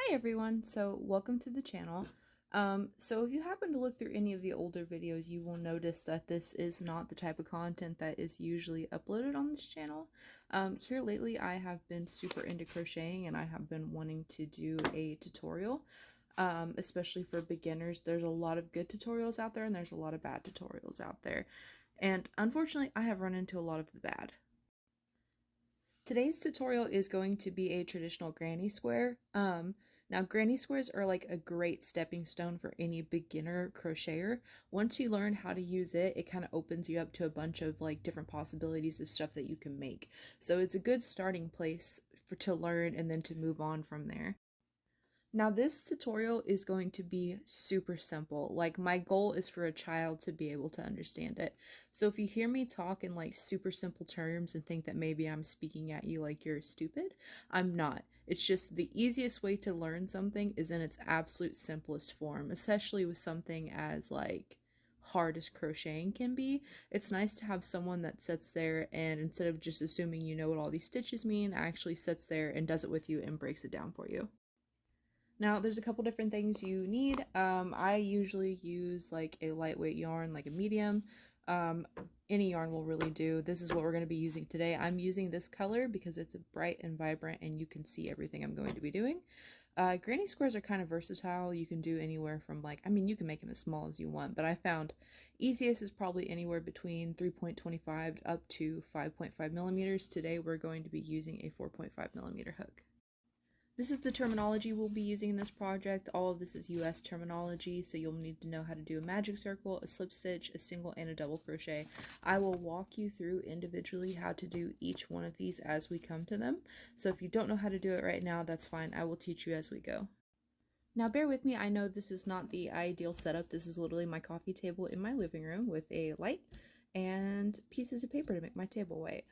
Hey everyone, so welcome to the channel. So if you happen to look through any of the older videos, you will notice that this is not the type of content that is usually uploaded on this channel. Here lately I have been super into crocheting and I have been wanting to do a tutorial, especially for beginners. There's a lot of good tutorials out there and there's a lot of bad tutorials out there. And unfortunately I have run into a lot of the bad. Today's tutorial is going to be a traditional granny square. Now granny squares are like a great stepping stone for any beginner crocheter. Once you learn how to use it, it kind of opens you up to a bunch of like different possibilities of stuff that you can make. So it's a good starting place to learn and then to move on from there. Now this tutorial is going to be super simple. Like my goal is for a child to be able to understand it. So if you hear me talk in like super simple terms and think that maybe I'm speaking at you like you're stupid, I'm not. It's just the easiest way to learn something is in its absolute simplest form, especially with something as like hard as crocheting can be. It's nice to have someone that sits there and instead of just assuming you know what all these stitches mean, actually sits there and does it with you and breaks it down for you. Now, there's a couple different things you need. I usually use like a lightweight yarn, like a medium. Any yarn will really do. This is what we're going to be using today. I'm using this color because it's bright and vibrant and you can see everything I'm going to be doing. Granny squares are kind of versatile. You can do anywhere from like, I mean, you can make them as small as you want, but I found easiest is probably anywhere between 3.25 up to 5.5 millimeters. Today we're going to be using a 4.5 millimeter hook. This is the terminology we'll be using in this project. All of this is US terminology, so you'll need to know how to do a magic circle, a slip stitch, a single, and a double crochet. I will walk you through individually how to do each one of these as we come to them. So if you don't know how to do it right now, that's fine. I will teach you as we go. Now bear with me, I know this is not the ideal setup. This is literally my coffee table in my living room with a light and pieces of paper to make my table white.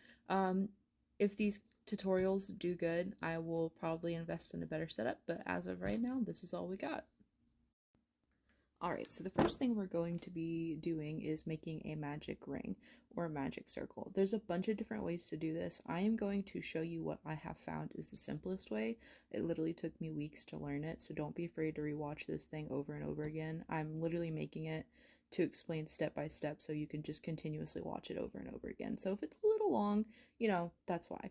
If these tutorials do good, I will probably invest in a better setup, but as of right now, this is all we got. Alright, so the first thing we're going to be doing is making a magic ring or a magic circle. There's a bunch of different ways to do this. I am going to show you what I have found is the simplest way. It literally took me weeks to learn it, so don't be afraid to rewatch this thing over and over again. I'm literally making it to explain step by step so you can just continuously watch it over and over again. So if it's a little long, you know, that's why.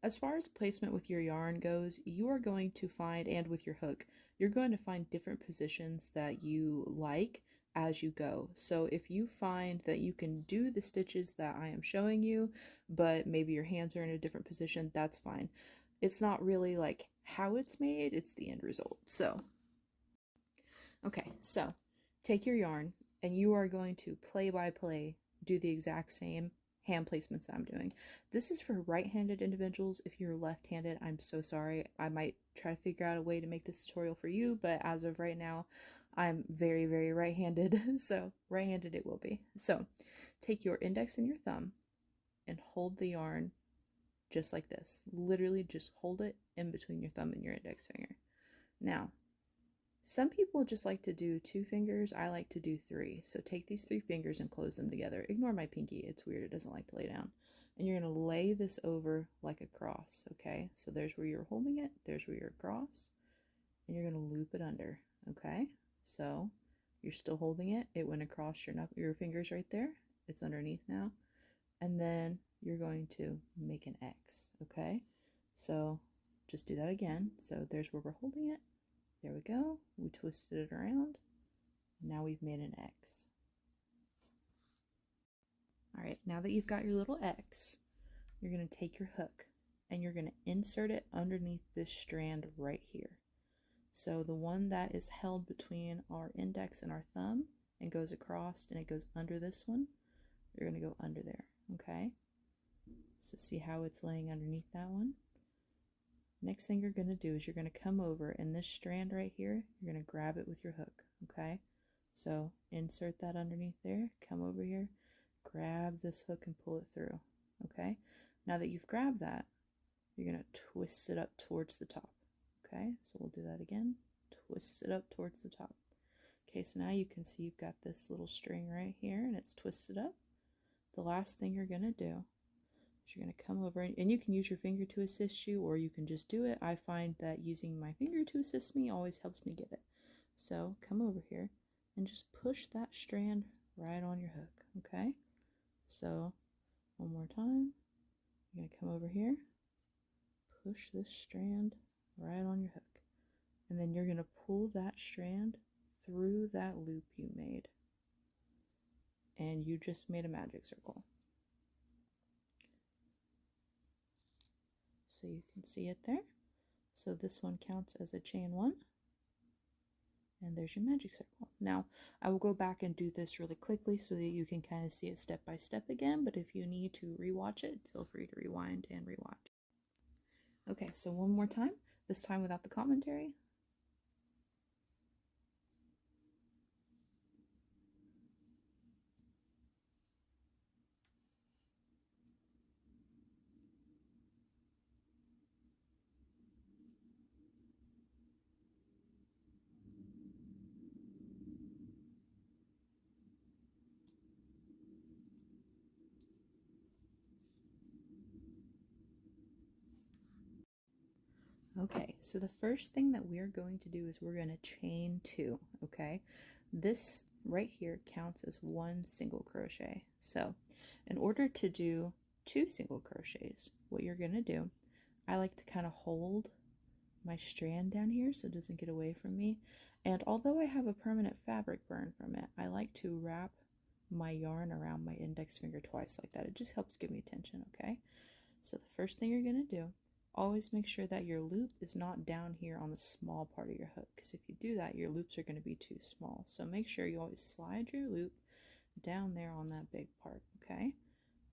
As far as placement with your yarn goes, you are going to find, and with your hook, you're going to find different positions that you like as you go. So if you find that you can do the stitches that I am showing you, but maybe your hands are in a different position, that's fine. It's not really like how it's made, it's the end result. So, okay, so take your yarn and you are going to play by play do the exact same hand placements I'm doing. This is for right-handed individuals. If you're left-handed, I'm so sorry. I might try to figure out a way to make this tutorial for you, but as of right now, I'm very, very right-handed, so right-handed it will be. So take your index and your thumb and hold the yarn just like this. Literally just hold it in between your thumb and your index finger. Now, some people just like to do 2 fingers. I like to do 3. So take these 3 fingers and close them together. Ignore my pinky. It's weird. It doesn't like to lay down. And you're going to lay this over like a cross. Okay. So there's where you're holding it. There's where you're across. And you're going to loop it under. Okay. So you're still holding it. It went across your fingers right there. It's underneath now. And then you're going to make an X. Okay. So just do that again. So there's where we're holding it. There we go. We twisted it around. Now we've made an X. Alright, now that you've got your little X, you're going to take your hook and you're going to insert it underneath this strand right here. So the one that is held between our index and our thumb and goes across and it goes under this one, you're going to go under there. Okay? So see how it's laying underneath that one? Next thing you're going to do is you're going to come over and this strand right here, you're going to grab it with your hook, okay? So insert that underneath there, come over here, grab this hook and pull it through, okay? Now that you've grabbed that, you're going to twist it up towards the top, okay? So we'll do that again, twist it up towards the top. Okay, so now you can see you've got this little string right here and it's twisted up. The last thing you're going to do is you're going to come over, and you can use your finger to assist you, or you can just do it. I find that using my finger to assist me always helps me get it. So come over here and just push that strand right on your hook, okay? So one more time, you're going to come over here, push this strand right on your hook, and then you're going to pull that strand through that loop you made, and you just made a magic circle. So you can see it there. So this one counts as a chain 1, and there's your magic circle. Now I will go back and do this really quickly so that you can kind of see it step by step again, but if you need to rewatch it, feel free to rewind and rewatch. Okay, so one more time, this time without the commentary. Okay, so the first thing that we're going to do is we're going to chain 2, okay? This right here counts as 1 single crochet. So in order to do 2 single crochets, what you're going to do, I like to kind of hold my strand down here so it doesn't get away from me. And although I have a permanent fabric burn from it, I like to wrap my yarn around my index finger twice like that. It just helps give me tension, okay? So the first thing you're going to do, always make sure that your loop is not down here on the small part of your hook, because if you do that, your loops are going to be too small. So make sure you always slide your loop down there on that big part, okay?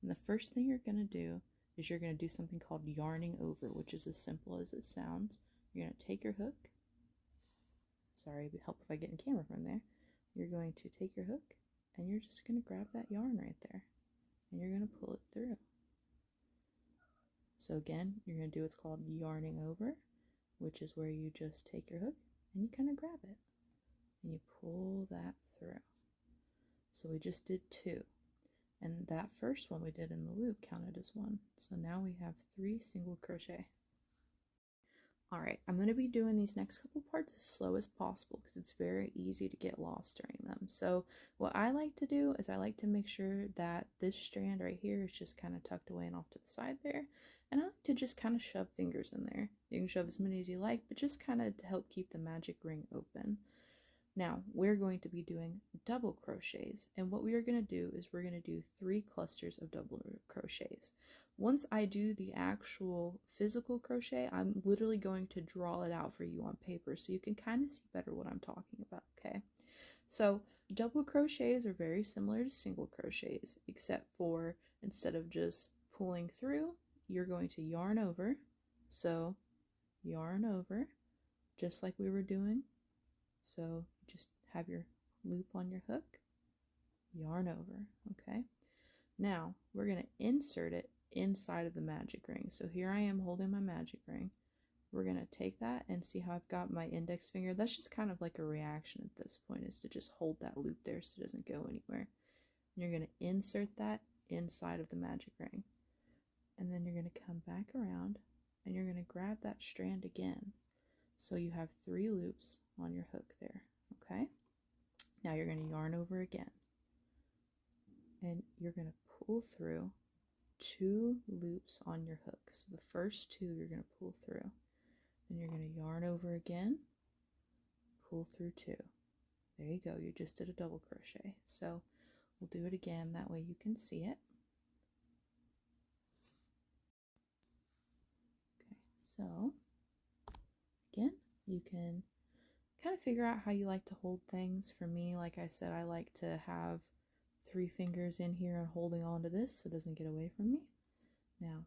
And the first thing you're going to do is you're going to do something called yarning over, which is as simple as it sounds. You're going to take your hook. Sorry, it would help if I get in camera from there. You're going to take your hook and you're just going to grab that yarn right there and you're going to pull it through. So again, you're going to do what's called yarning over, which is where you just take your hook and you kind of grab it and you pull that through. So we just did 2, and that first one we did in the loop counted as 1. So now we have 3 single crochet. Alright, I'm going to be doing these next couple parts as slow as possible because it's very easy to get lost during them. So what I like to do is I like to make sure that this strand right here is just kind of tucked away and off to the side there. And I like to just kind of shove fingers in there. You can shove as many as you like, but just kind of to help keep the magic ring open. Now, we're going to be doing double crochets, and what we are going to do is we're going to do 3 clusters of double crochets. Once I do the actual physical crochet, I'm literally going to draw it out for you on paper so you can kind of see better what I'm talking about, okay? So, double crochets are very similar to single crochets, except for instead of just pulling through, you're going to yarn over. So, yarn over, just like we were doing. So just have your loop on your hook, yarn over, okay? Now we're going to insert it inside of the magic ring. So here I am holding my magic ring. We're going to take that and see how I've got my index finger. That's just kind of like a reaction at this point, is to just hold that loop there so it doesn't go anywhere. And you're going to insert that inside of the magic ring. And then you're going to come back around and you're going to grab that strand again. So you have 3 loops on your hook there, okay? Now you're going to yarn over again. And you're going to pull through 2 loops on your hook. So the first 2 you're going to pull through. Then you're going to yarn over again, pull through 2. There you go, you just did a double crochet. So we'll do it again, that way you can see it. Okay, so again, you can kind of figure out how you like to hold things. For me, like I said, I like to have 3 fingers in here and holding on to this so it doesn't get away from me. Now,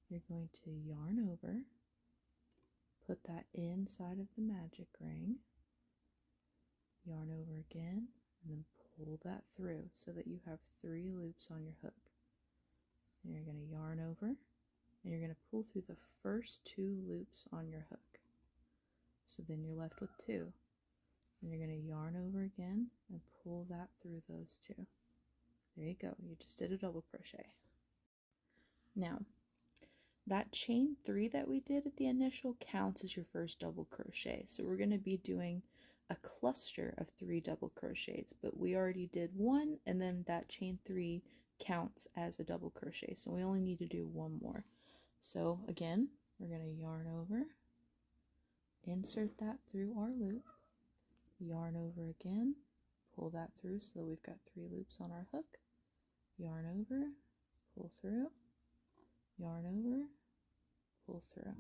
you're going to yarn over, put that inside of the magic ring, yarn over again, and then pull that through so that you have 3 loops on your hook. And you're going to yarn over, and you're going to pull through the first 2 loops on your hook. So then you're left with 2. And you're going to yarn over again and pull that through those 2. There you go. You just did a double crochet. Now, that chain 3 that we did at the initial counts as your first double crochet. So we're going to be doing a cluster of 3 double crochets, but we already did 1, and then that chain 3 counts as a double crochet. So we only need to do 1 more. So again, we're going to yarn over, insert that through our loop, yarn over again, pull that through so that we've got 3 loops on our hook, yarn over, pull through, yarn over, pull through.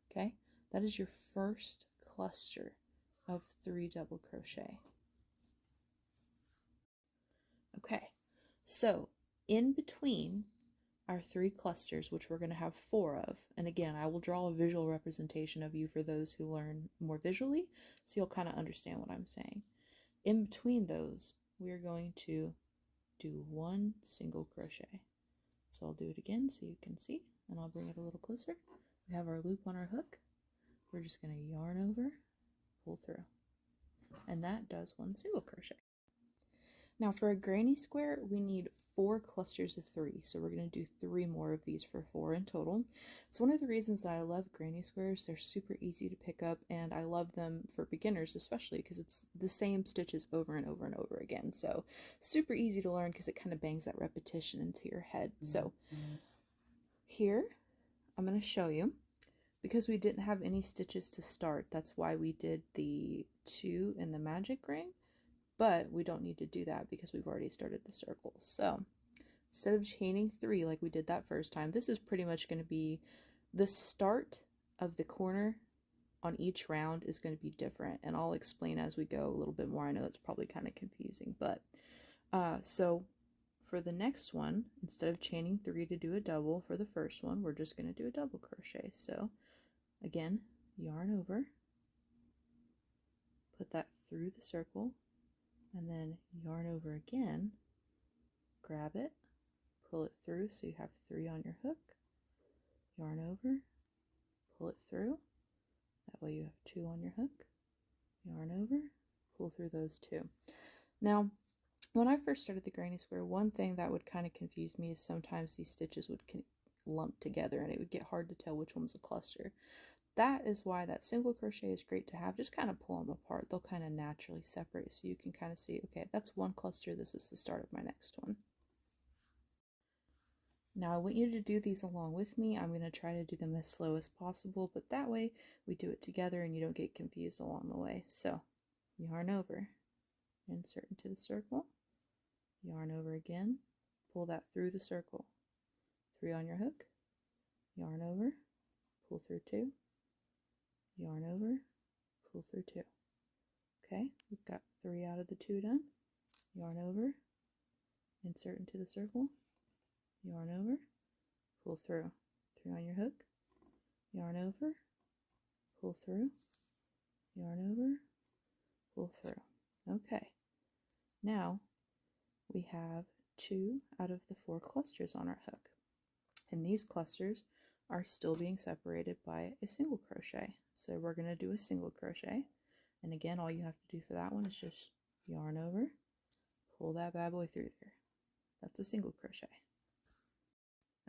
Okay, that is your first cluster of 3 double crochet. Okay, so in between our 3 clusters, which we're going to have 4 of, and again, I will draw a visual representation of you for those who learn more visually, so you'll kind of understand what I'm saying. In between those, we're going to do 1 single crochet. So I'll do it again so you can see, and I'll bring it a little closer. We have our loop on our hook. We're just going to yarn over, pull through, and that does 1 single crochet. Now for a granny square, we need 4 clusters of 3, so we're going to do 3 more of these for 4 in total. It's one of the reasons that I love granny squares. They're super easy to pick up, and I love them for beginners especially because it's the same stitches over and over and over again. So super easy to learn because it kind of bangs that repetition into your head. So here I'm going to show you, because we didn't have any stitches to start, that's why we did the 2 in the magic ring. But we don't need to do that because we've already started the circle. So instead of chaining 3 like we did that first time, this is pretty much going to be the start of the corner on each round is going to be different. And I'll explain as we go a little bit more. I know that's probably kind of confusing, but so for the next one, instead of chaining 3 to do a double for the first one, we're just going to do a double crochet. So again, yarn over, put that through the circle, and then yarn over again, grab it, pull it through so you have 3 on your hook, yarn over, pull it through, that way you have 2 on your hook, yarn over, pull through those 2. Now, when I first started the granny square, one thing that would kind of confuse me is sometimes these stitches would lump together and it would get hard to tell which one was a cluster. That is why that single crochet is great to have. Just kind of pull them apart. They'll kind of naturally separate so you can kind of see, okay, that's 1 cluster. This is the start of my next one. Now I want you to do these along with me. I'm going to try to do them as slow as possible, but that way we do it together and you don't get confused along the way. So yarn over, insert into the circle, yarn over again, pull that through the circle, 3 on your hook, yarn over, pull through 2, yarn over, pull through 2. Okay, we've got 3 out of the 2 done. Yarn over, insert into the circle, yarn over, pull through, 3 on your hook, yarn over, pull through, yarn over, pull through. Okay, now we have 2 out of the 4 clusters on our hook, and these clusters are still being separated by a single crochet. So we're going to do a single crochet, and again, all you have to do for that one is just yarn over, pull that bad boy through there. That's a single crochet.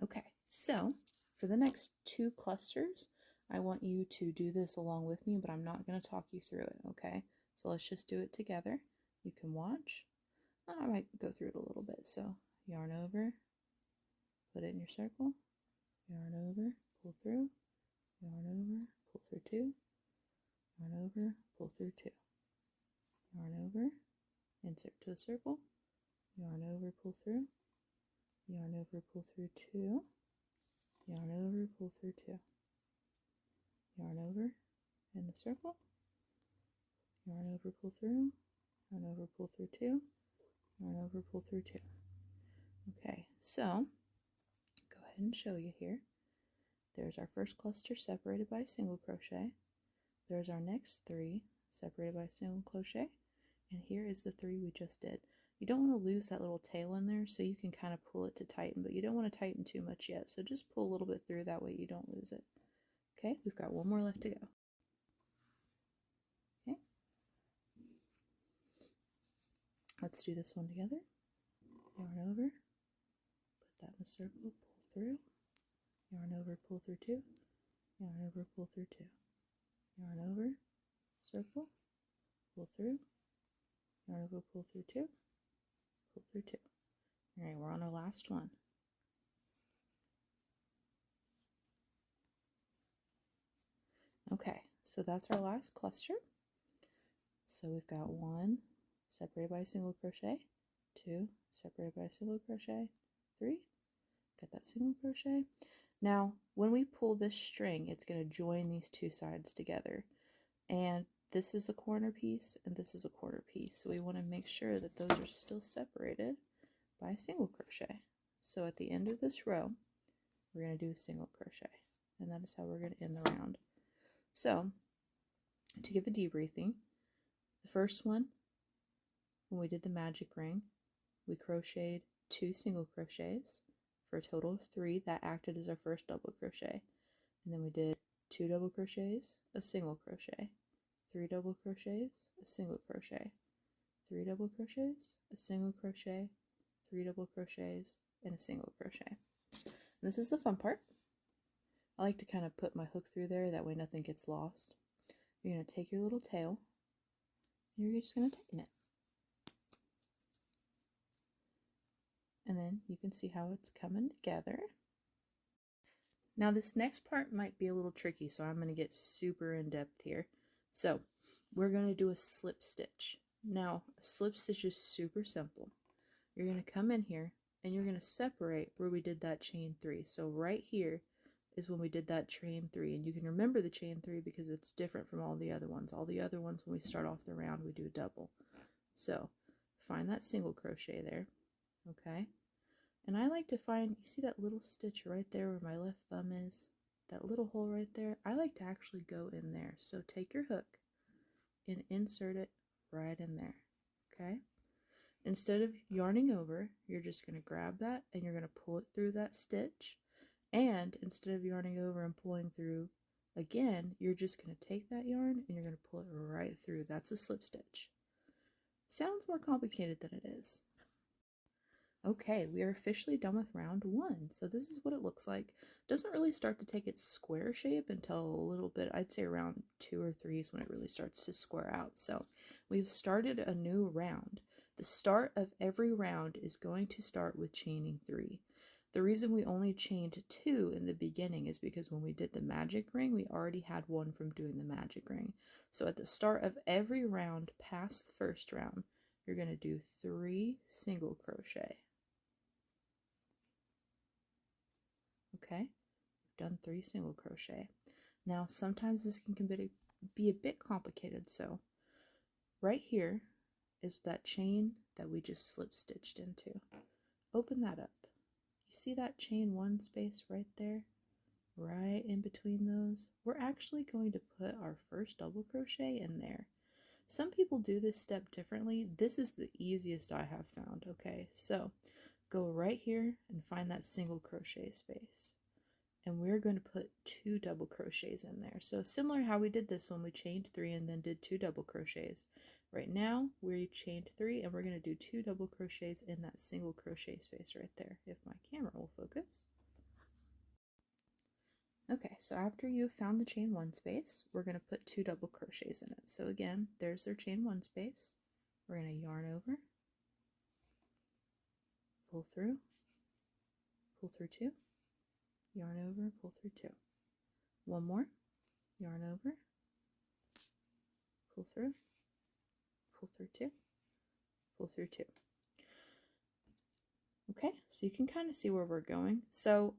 Okay, so for the next 2 clusters, I want you to do this along with me, but I'm not going to talk you through it, okay? So let's just do it together. You can watch. I might go through it a little bit. So yarn over, put it in your circle, yarn over, pull through, yarn over, pull through 2, yarn over, pull through 2, yarn over, insert to the circle, yarn over, pull through, yarn over, pull through 2, yarn over, pull through 2, yarn over in the circle, yarn over, pull through, yarn over, pull through 2, yarn over, pull through 2. Okay, so go ahead and show you here. There's our first cluster separated by a single crochet. There's our next 3 separated by a single crochet, and here is the 3 we just did. You don't want to lose that little tail in there, so you can kind of pull it to tighten, but you don't want to tighten too much yet, so just pull a little bit through, that way you don't lose it. Okay, we've got 1 more left to go. Okay, let's do this one together. Yarn over, put that in the circle, pull through, yarn over, pull through 2, yarn over, pull through 2, yarn over, circle, pull through, yarn over, pull through 2, pull through 2. All right, we're on our last one. Okay, so that's our last cluster. So we've got 1 separated by a single crochet, 2 separated by a single crochet, 3, got that single crochet. Now, when we pull this string, it's going to join these two sides together. And this is a corner piece and this is a corner piece. So we want to make sure that those are still separated by a single crochet. So at the end of this row, we're going to do a single crochet. And that is how we're going to end the round. So, to give a debriefing, the first one, when we did the magic ring, we crocheted 2 single crochets for a total of 3. That acted as our first double crochet. And then we did 2 double crochets, a single crochet, 3 double crochets, a single crochet, 3 double crochets, a single crochet, 3 double crochets, and a single crochet. And this is the fun part. I like to kind of put my hook through there, that way nothing gets lost. You're going to take your little tail, and you're just going to tighten it. And then you can see how it's coming together. Now this next part might be a little tricky, so I'm going to get super in depth here. So we're going to do a slip stitch. Now a slip stitch is super simple. You're going to come in here and you're going to separate where we did that chain 3. So right here is when we did that chain 3, and you can remember the chain 3 because it's different from all the other ones. All the other ones, when we start off the round, we do a double. So find that single crochet there, okay? And I like to find, you see that little stitch right there where my left thumb is? That little hole right there? I like to actually go in there. So take your hook and insert it right in there, okay? Instead of yarning over, you're just going to grab that and you're going to pull it through that stitch. And instead of yarning over and pulling through again, you're just going to take that yarn and you're going to pull it right through. That's a slip stitch. Sounds more complicated than it is. Okay, we are officially done with round 1. So this is what it looks like. It doesn't really start to take its square shape until a little bit, I'd say around 2 or 3 is when it really starts to square out. So we've started a new round. The start of every round is going to start with chaining 3. The reason we only chained 2 in the beginning is because when we did the magic ring, we already had 1 from doing the magic ring. So at the start of every round past the first round, you're going to do 3 single crochet. Okay, we've done 3 single crochet. Now sometimes this can be a bit complicated, so right here is that chain that we just slip stitched into. Open that up. You see that chain 1 space right there? Right in between those? We're actually going to put our first double crochet in there. Some people do this step differently. This is the easiest I have found, okay? So go right here and find that single crochet space. And we're going to put 2 double crochets in there. So similar how we did this one, we chained 3 and then did 2 double crochets. Right now we chained 3 and we're going to do 2 double crochets in that single crochet space right there, if my camera will focus. Okay, so after you've found the chain 1 space, we're going to put 2 double crochets in it. So again, there's their chain 1 space. We're going to yarn over, pull through 2, yarn over, pull through 2. One more, yarn over, pull through 2, pull through 2. Okay, so you can kind of see where we're going. So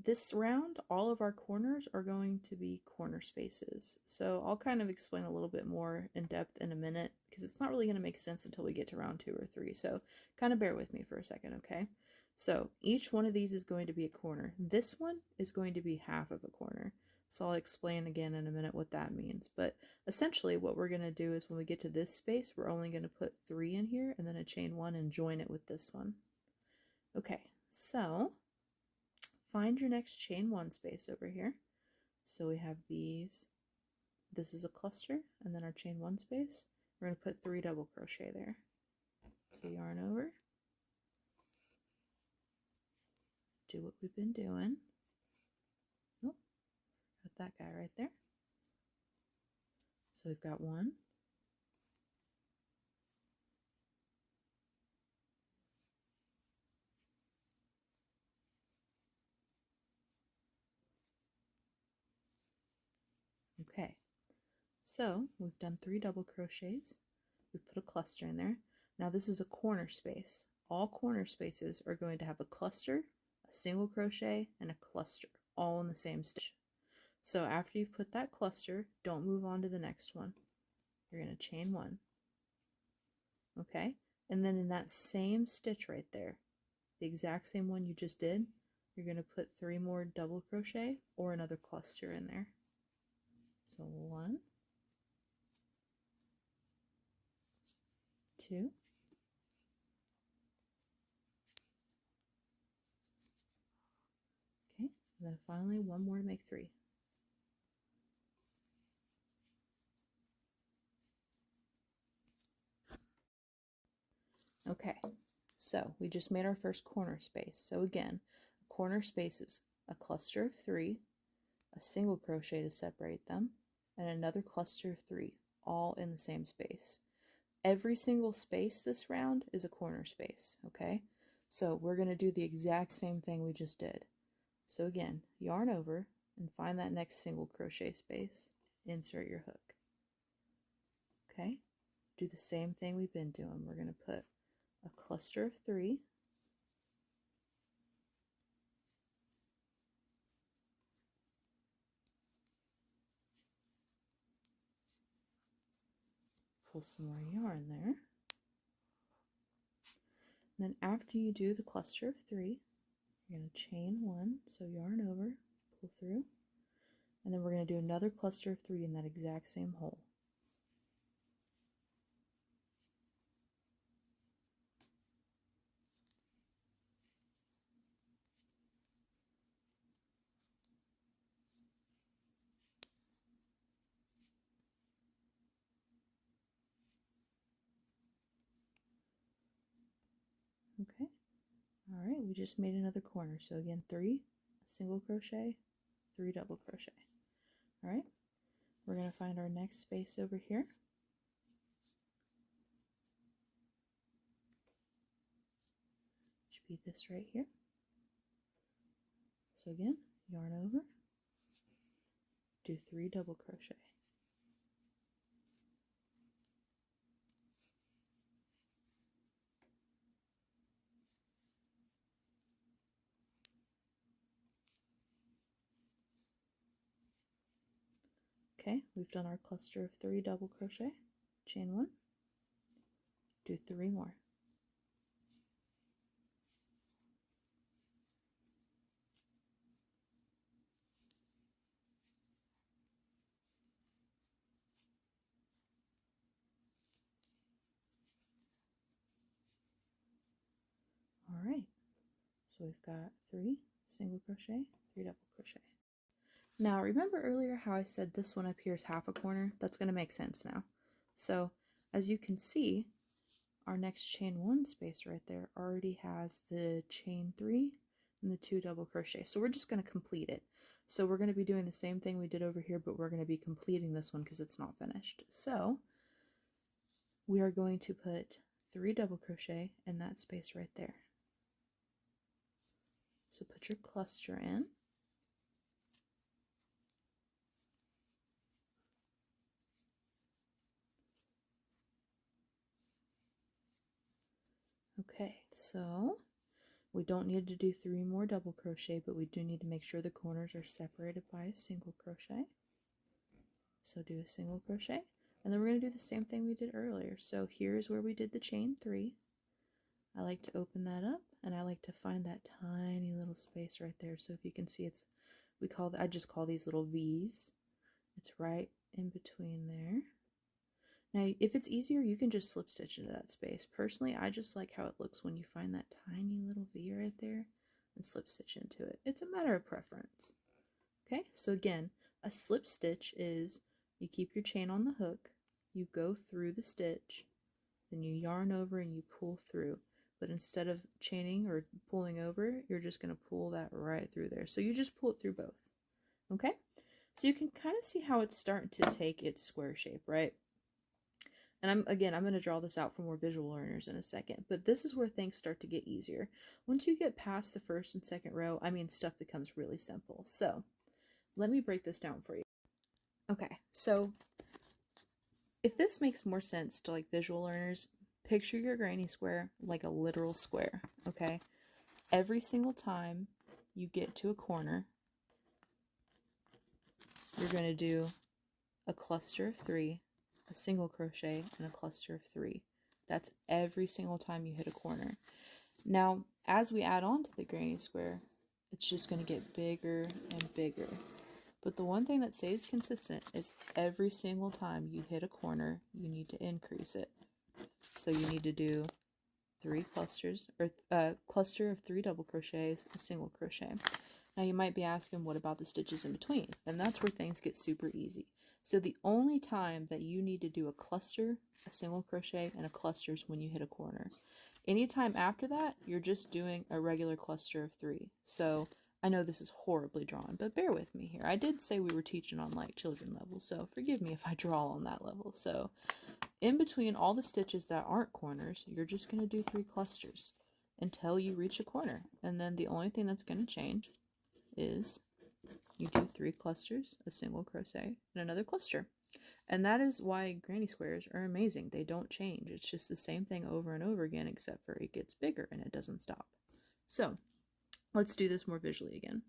this round, all of our corners are going to be corner spaces. So I'll kind of explain a little bit more in depth in a minute, because it's not really going to make sense until we get to round 2 or 3. So kind of bear with me for a second, okay? So each one of these is going to be a corner. This one is going to be half of a corner. So I'll explain again in a minute what that means. But essentially what we're going to do is when we get to this space, we're only going to put 3 in here and then a chain 1 and join it with this one. Okay, so find your next chain 1 space over here. So we have these. This is a cluster, and then our chain 1 space. We're going to put 3 double crochet there. So yarn over. Do what we've been doing. that guy right there. So we've got one, okay, so we've done 3 double crochets. We put a cluster in there. Now this is a corner space. All corner spaces are going to have a cluster, a single crochet, and a cluster, all in the same stitch. So after you've put that cluster, don't move on to the next one. You're going to chain 1. Okay, and then in that same stitch right there, the exact same one you just did, you're going to put 3 more double crochet or another cluster in there. So 1, 2, okay, and then finally 1 more to make 3. Okay, so we just made our first corner space. So again, a corner space is a cluster of 3, a single crochet to separate them, and another cluster of 3, all in the same space. Every single space this round is a corner space, okay? So we're going to do the exact same thing we just did. So again, yarn over and find that next single crochet space. Insert your hook. Okay? Do the same thing we've been doing. We're going to put a cluster of 3, pull some more yarn there. And then after you do the cluster of 3, you're going to chain 1, so yarn over, pull through, and then we're going to do another cluster of 3 in that exact same hole. Okay, all right, we just made another corner. So again, 3 single crochet, 3 double crochet. All right, we're going to find our next space over here. Should be this right here. So again, yarn over, do 3 double crochet. Okay, we've done our cluster of 3 double crochet, chain 1, do 3 more. All right, so we've got 3 single crochet, 3 double crochet. Now remember earlier how I said this one up here is half a corner? That's going to make sense now. So as you can see, our next chain 1 space right there already has the chain 3 and the 2 double crochet. So we're just going to complete it. So we're going to be doing the same thing we did over here, but we're going to be completing this one because it's not finished. So we are going to put 3 double crochet in that space right there. So put your cluster in. Okay, so we don't need to do 3 more double crochet, but we do need to make sure the corners are separated by a single crochet. So do a single crochet, and then we're going to do the same thing we did earlier. So here's where we did the chain 3. I like to open that up, and I like to find that tiny little space right there. So if you can see, I just call these little V's. It's right in between there. Now, if it's easier, you can just slip stitch into that space. Personally, I just like how it looks when you find that tiny little V right there and slip stitch into it. It's a matter of preference. Okay, so again, a slip stitch is you keep your chain on the hook, you go through the stitch, then you yarn over and you pull through. But instead of chaining or pulling over, you're just going to pull that right through there. So you just pull it through both. Okay, So you can kind of see how it's starting to take its square shape, right? And I'm going to draw this out for more visual learners in a second, but this is where things start to get easier. Once you get past the first and second row, I mean, stuff becomes really simple. So let me break this down for you. Okay, so if this makes more sense to like visual learners, picture your granny square like a literal square, okay? Every single time you get to a corner, you're going to do a cluster of 3, a single crochet, and a cluster of 3. That's every single time you hit a corner. Now, as we add on to the granny square, it's just going to get bigger and bigger. But the one thing that stays consistent is every single time you hit a corner, you need to increase it. So you need to do 3 clusters, or a cluster of 3 double crochets, a single crochet. Now you might be asking, what about the stitches in between? And that's where things get super easy. So the only time that you need to do a cluster, a single crochet, and a cluster is when you hit a corner. Anytime after that, you're just doing a regular cluster of 3. So I know this is horribly drawn, but bear with me here. I did say we were teaching on like children level, so forgive me if I draw on that level. So in between all the stitches that aren't corners, you're just going to do 3 clusters until you reach a corner. And then the only thing that's going to change is you do 3 clusters, a single crochet, and another cluster. And that is why granny squares are amazing. They don't change. It's just the same thing over and over again, except for it gets bigger and it doesn't stop. So let's do this more visually again.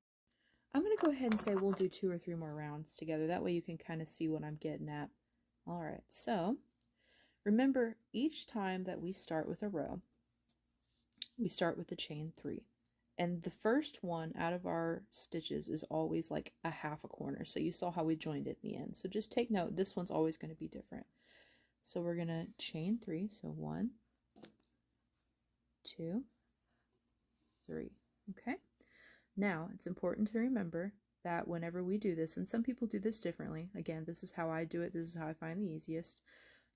I'm going to go ahead and say we'll do 2 or 3 more rounds together. That way you can kind of see what I'm getting at. All right, so remember, each time that we start with a row, we start with the chain 3. And the first one out of our stitches is always like a half a corner. So you saw how we joined it in the end. So just take note, this one's always going to be different. So we're going to chain 3. So 1, 2, 3. Okay. Now, it's important to remember that whenever we do this, and some people do this differently, again, this is how I do it, this is how I find the easiest,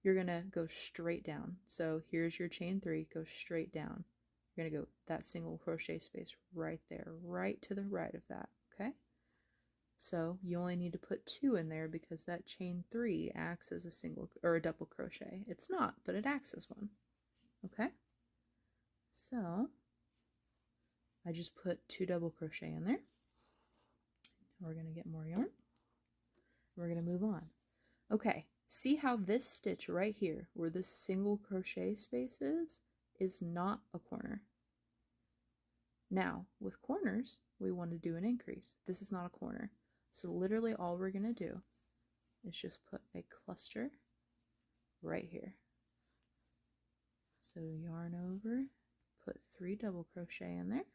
you're going to go straight down. So here's your chain 3, go straight down. You're going to go that single crochet space right there, right to the right of that, okay? So you only need to put 2 in there because that chain 3 acts as a single or a double crochet. It's not, but it acts as one, okay? So I just put 2 double crochet in there. We're going to get more yarn. We're going to move on. Okay, see how this stitch right here, where this single crochet space is not a corner. Now, with corners, we want to do an increase. This is not a corner. So literally all we're going to do is just put a cluster right here. So yarn over, put 3 double crochet in there.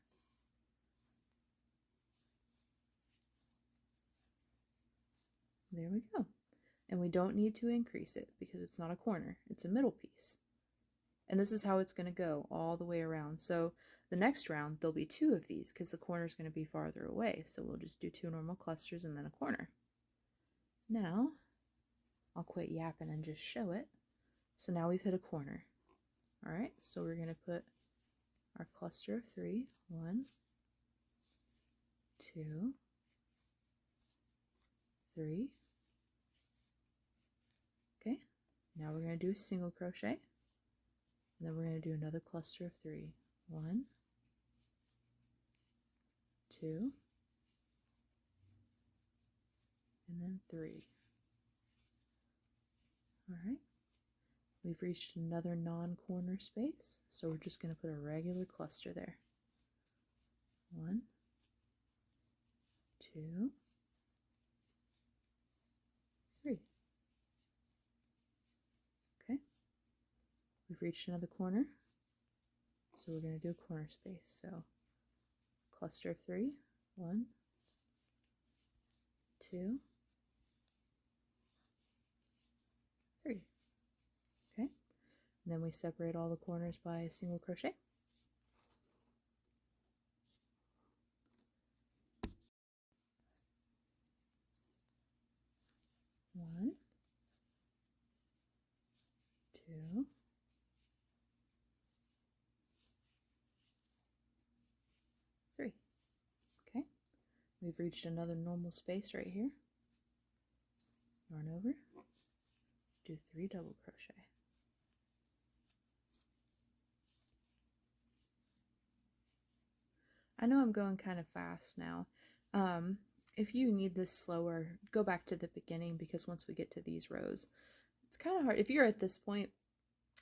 There we go. And we don't need to increase it because it's not a corner, it's a middle piece. And this is how it's going to go all the way around. So the next round, there'll be 2 of these because the corner is going to be farther away. So we'll just do 2 normal clusters and then a corner. Now, I'll quit yapping and just show it. So now we've hit a corner. All right, so we're going to put our cluster of 3. 1, 2, 3. Okay, now we're going to do a single crochet. And then we're going to do another cluster of 3. 1, 2, and then 3. All right, we've reached another non-corner space, so we're just going to put a regular cluster there. 1, 2, 3. Okay, we've reached another corner, so we're going to do a corner space. So cluster of 3. 1, 2, 3. Okay, and then we separate all the corners by a single crochet. One, 2, 3. Okay, we've reached another normal space right here. yarn over, do 3 double crochet. I know I'm going kind of fast now. If you need this slower, go back to the beginning, because once we get to these rows, it's kind of hard. If you're at this point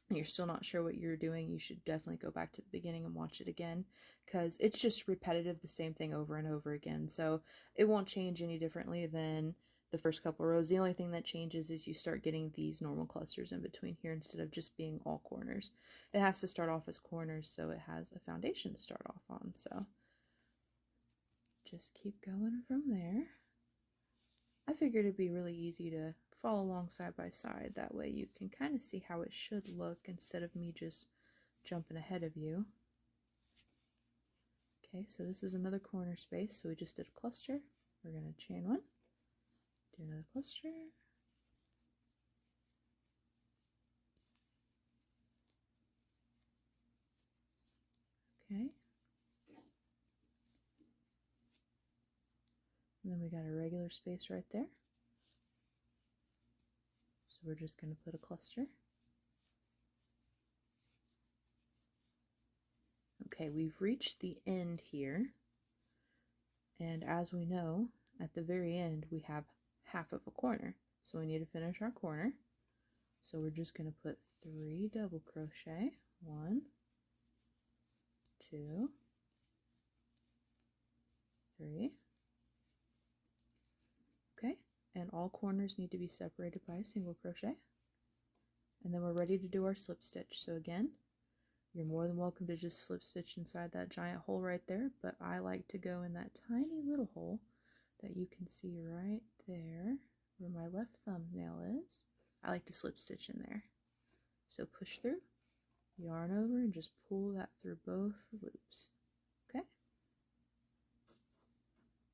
and you're still not sure what you're doing, you should definitely go back to the beginning and watch it again, because it's just repetitive, the same thing over and over again. So it won't change any differently than the first couple rows. The only thing that changes is you start getting these normal clusters in between here instead of just being all corners. It has to start off as corners so it has a foundation to start off on. So just keep going from there. I figured it'd be really easy to follow along side by side. That way you can kind of see how it should look instead of me just jumping ahead of you. Okay, so this is another corner space. So we just did a cluster. We're going to chain one, do another cluster. Okay. And then we got a regular space right there. So we're just going to put a cluster. Okay, we've reached the end here. And as we know, at the very end, we have half of a corner. So we need to finish our corner. So we're just going to put 3 double crochet. 1, 2, 3. Okay, and all corners need to be separated by a single crochet. And then we're ready to do our slip stitch. So again, you're more than welcome to just slip stitch inside that giant hole right there, but I like to go in that tiny little hole that you can see right there where my left thumbnail is. I like to slip stitch in there. So push through, yarn over, and just pull that through both loops. Okay?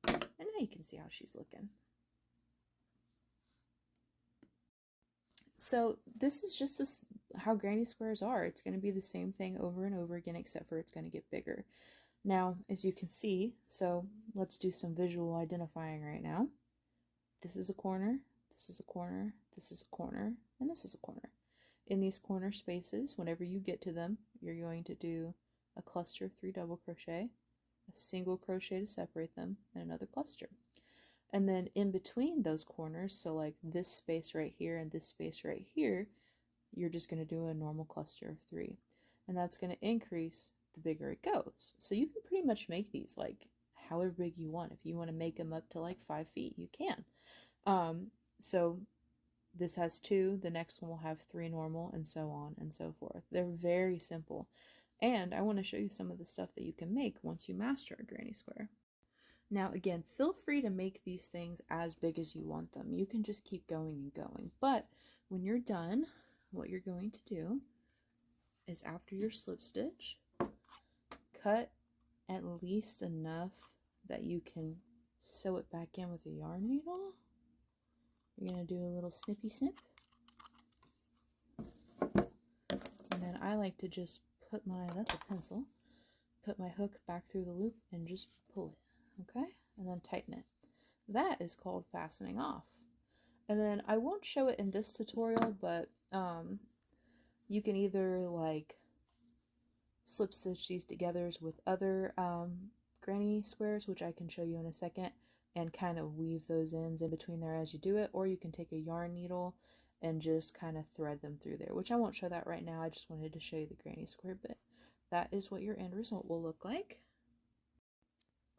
And now you can see how she's looking. So this is just how granny squares are. It's going to be the same thing over and over again, except for it's going to get bigger. Now, as you can see, so let's do some visual identifying right now. This is a corner, this is a corner, this is a corner, and this is a corner. In these corner spaces, whenever you get to them, you're going to do a cluster of 3 double crochet, a single crochet to separate them, and another cluster. And then in between those corners, so like this space right here and this space right here, you're just going to do a normal cluster of 3. And that's going to increase the bigger it goes. So you can pretty much make these like however big you want. If you want to make them up to like 5 feet, you can. So this has 2, the next one will have 3 normal, and so on and so forth. They're very simple. And I want to show you some of the stuff that you can make once you master a granny square. Now again, feel free to make these things as big as you want them. You can just keep going and going. But when you're done, what you're going to do is after your slip stitch, cut at least enough that you can sew it back in with a yarn needle. You're going to do a little snippy snip. And then I like to just put that's a pencil, put my hook back through the loop and just pull it. Okay, and then tighten it. That is called fastening off. And then I won't show it in this tutorial, but you can either like slip stitch these together with other granny squares, which I can show you in a second, and kind of weave those ends in between there as you do it, or you can take a yarn needle and just kind of thread them through there, which I won't show that right now. I just wanted to show you the granny square bit. That is what your end result will look like.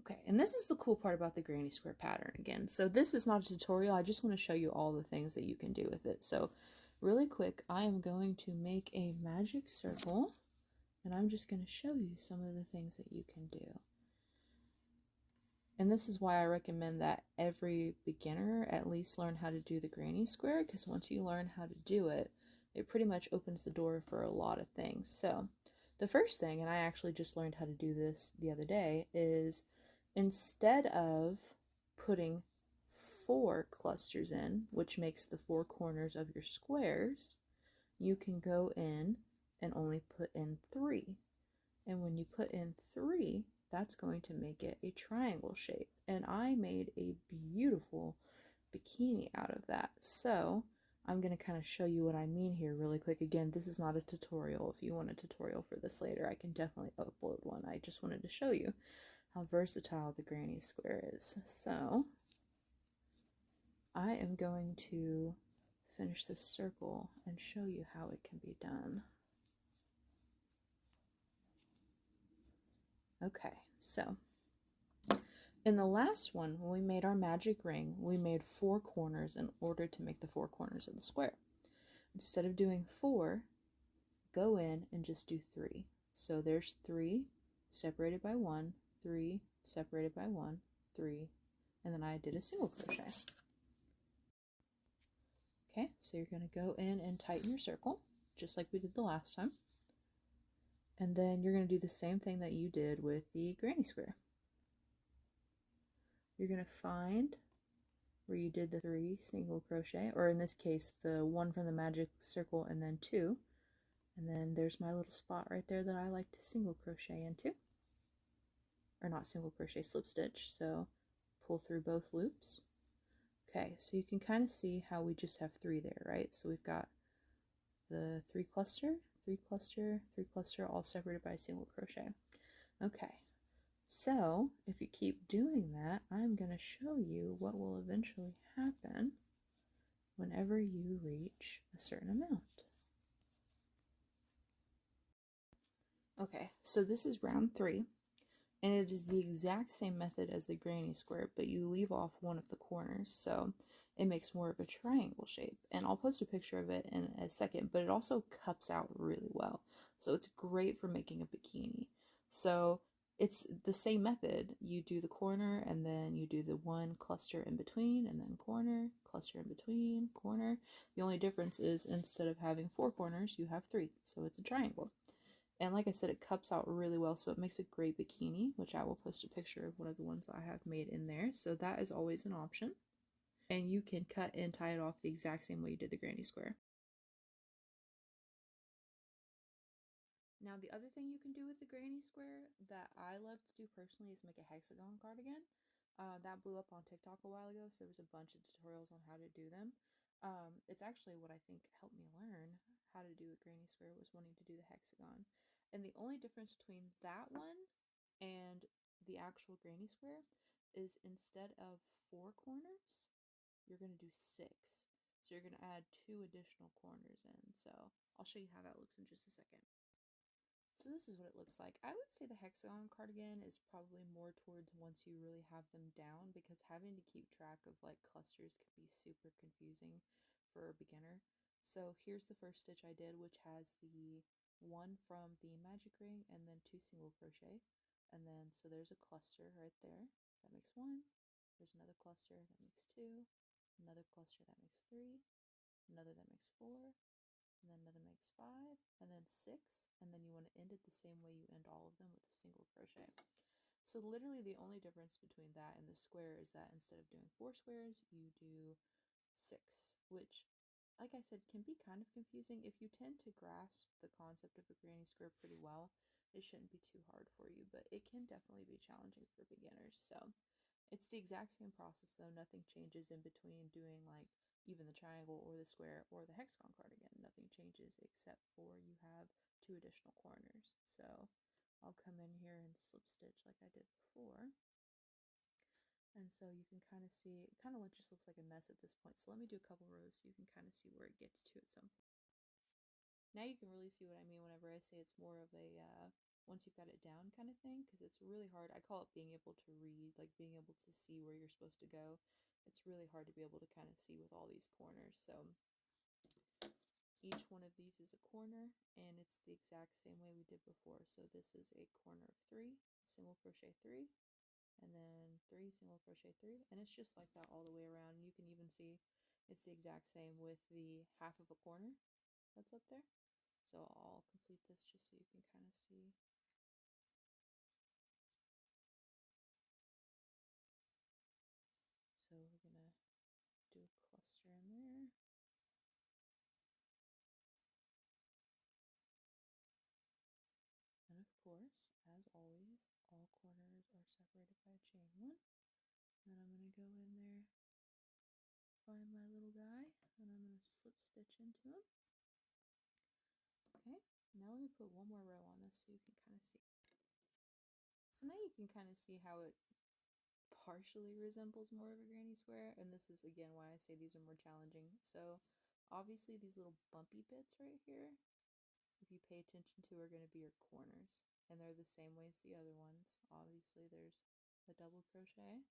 Okay, and this is the cool part about the granny square pattern again. So this is not a tutorial, I just want to show you all the things that you can do with it. So really quick, I am going to make a magic circle, and I'm just going to show you some of the things that you can do. And this is why I recommend that every beginner at least learn how to do the granny square, because once you learn how to do it, it pretty much opens the door for a lot of things. So the first thing, and I actually just learned how to do this the other day, is instead of putting 4 clusters in, which makes the 4 corners of your squares, you can go in and only put in 3. And when you put in 3, that's going to make it a triangle shape. And I made a beautiful bikini out of that. So I'm going to kind of show you what I mean here really quick. Again, this is not a tutorial. If you want a tutorial for this later, I can definitely upload one. I just wanted to show you how versatile the granny square is. So I am going to finish this circle and show you how it can be done. Okay, so in the last one, when we made our magic ring, we made 4 corners in order to make the 4 corners of the square. Instead of doing 4, go in and just do 3. So there's 3 separated by 1, 3 separated by 1, 3, and then I did a single crochet. Okay, so you're going to go in and tighten your circle, just like we did the last time. And then you're going to do the same thing that you did with the granny square. You're going to find where you did the 3 single crochet, or in this case, the 1 from the magic circle and then 2. And then there's my little spot right there that I like to single crochet into. Or not single crochet, slip stitch. So pull through both loops. Okay, so you can kind of see how we just have 3 there, right? So we've got the 3 cluster, 3 cluster, 3 cluster, all separated by a single crochet. Okay, so if you keep doing that, I'm going to show you what will eventually happen whenever you reach a certain amount. Okay, so this is round 3, and it is the exact same method as the granny square, but you leave off one of the corners, so it makes more of a triangle shape. And I'll post a picture of it in a second, but it also cups out really well, so it's great for making a bikini. So it's the same method. You do the corner, and then you do the 1 cluster in between, and then corner, cluster in between, corner. The only difference is instead of having 4 corners, you have 3, so it's a triangle. And like I said, it cups out really well, so it makes a great bikini, which I will post a picture of one of the ones that I have made in there. So that is always an option. And you can cut and tie it off the exact same way you did the granny square. Now, the other thing you can do with the granny square that I love to do personally is make a hexagon cardigan. That blew up on TikTok a while ago, so there was a bunch of tutorials on how to do them. It's actually what I think helped me learn how to do a granny square, was wanting to do the hexagon. And the only difference between that one and the actual granny square is instead of 4 corners, you're going to do 6. So you're going to add 2 additional corners in. So I'll show you how that looks in just a second. So this is what it looks like. I would say the hexagon cardigan is probably more towards once you really have them down, because having to keep track of like clusters can be super confusing for a beginner. So here's the first stitch I did, which has the 1 from the magic ring and then 2 single crochet. And then so there's a cluster right there. That makes 1. There's another cluster that makes 2. Another cluster that makes 3. Another that makes 4. And then another makes 5, and then 6, and then you want to end it the same way you end all of them, with a single crochet. So literally the only difference between that and the square is that instead of doing 4 squares, you do 6, which, like I said, can be kind of confusing. If you tend to grasp the concept of a granny square pretty well, it shouldn't be too hard for you, but it can definitely be challenging for beginners. So it's the exact same process though. Nothing changes in between doing like even the triangle or the square or the hexagon cardigan. Nothing changes except for you have 2 additional corners. So I'll come in here and slip stitch like I did before. And so you can kind of see, it kind of just looks like a mess at this point. So let me do a couple rows so you can kind of see where it gets to at some point. Now you can really see what I mean whenever I say it's more of a once you've got it down kind of thing, because it's really hard. I call it being able to read, like being able to see where you're supposed to go. It's really hard to be able to kind of see with all these corners. So each one of these is a corner, and it's the exact same way we did before. So this is a corner of 3, single crochet 3, and then 3 single crochet 3, and it's just like that all the way around. And you can even see it's the exact same with the half of a corner that's up there. So I'll complete this just so you can kind of see. So we're gonna do a cluster in there. And of course, as always, all corners are separated by a chain 1. And then I'm gonna go in there find my little guy and I'm going to slip stitch into him. Okay, now let me put one more row on this so you can kind of see. So now you can kind of see how it partially resembles more of a granny square, and this is again why I say these are more challenging. So obviously these little bumpy bits right here, if you pay attention to, are going to be your corners, and they're the same way as the other ones. Obviously there's a double crochet,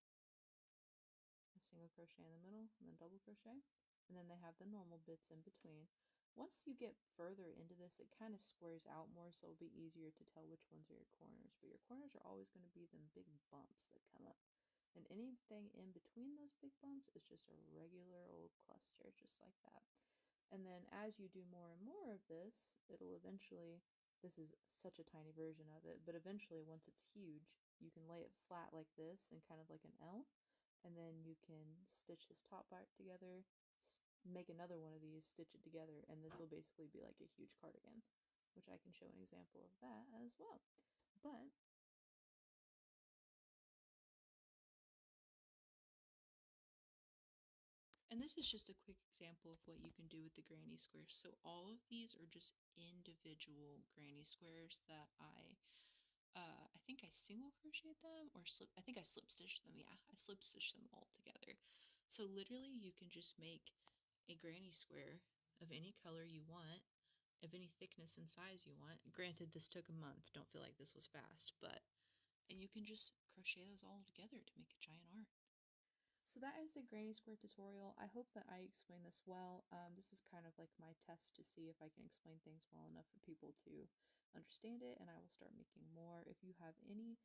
a single crochet in the middle, and then double crochet, and then they have the normal bits in between. Once you get further into this, it kind of squares out more, so it'll be easier to tell which ones are your corners, but your corners are always going to be them big bumps that come up, and anything in between those big bumps is just a regular old cluster, just like that. And then as you do more and more of this, it'll eventually, this is such a tiny version of it, but eventually once it's huge, you can lay it flat like this and kind of like an L, and then you can stitch this top part together, make another one of these, stitch it together, and this will basically be like a huge cardigan, which I can show an example of that as well. But and this is just a quick example of what you can do with the granny squares. So all of these are just individual granny squares that I think I single crocheted them or I think I slip stitched them. Yeah, I slip stitched them all together. So literally you can just make a granny square of any color you want, of any thickness and size you want. Granted, this took a month. Don't feel like this was fast, but, and you can just crochet those all together to make a giant art. So that is the granny square tutorial. I hope that I explained this well. This is kind of like my test to see if I can explain things well enough for people to understand it, and I will start making more. If you have any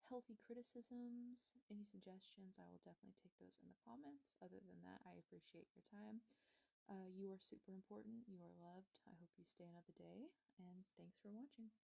healthy criticisms, any suggestions, I will definitely take those in the comments. Other than that, I appreciate your time. You are super important. You are loved. I hope you stay another day, and thanks for watching.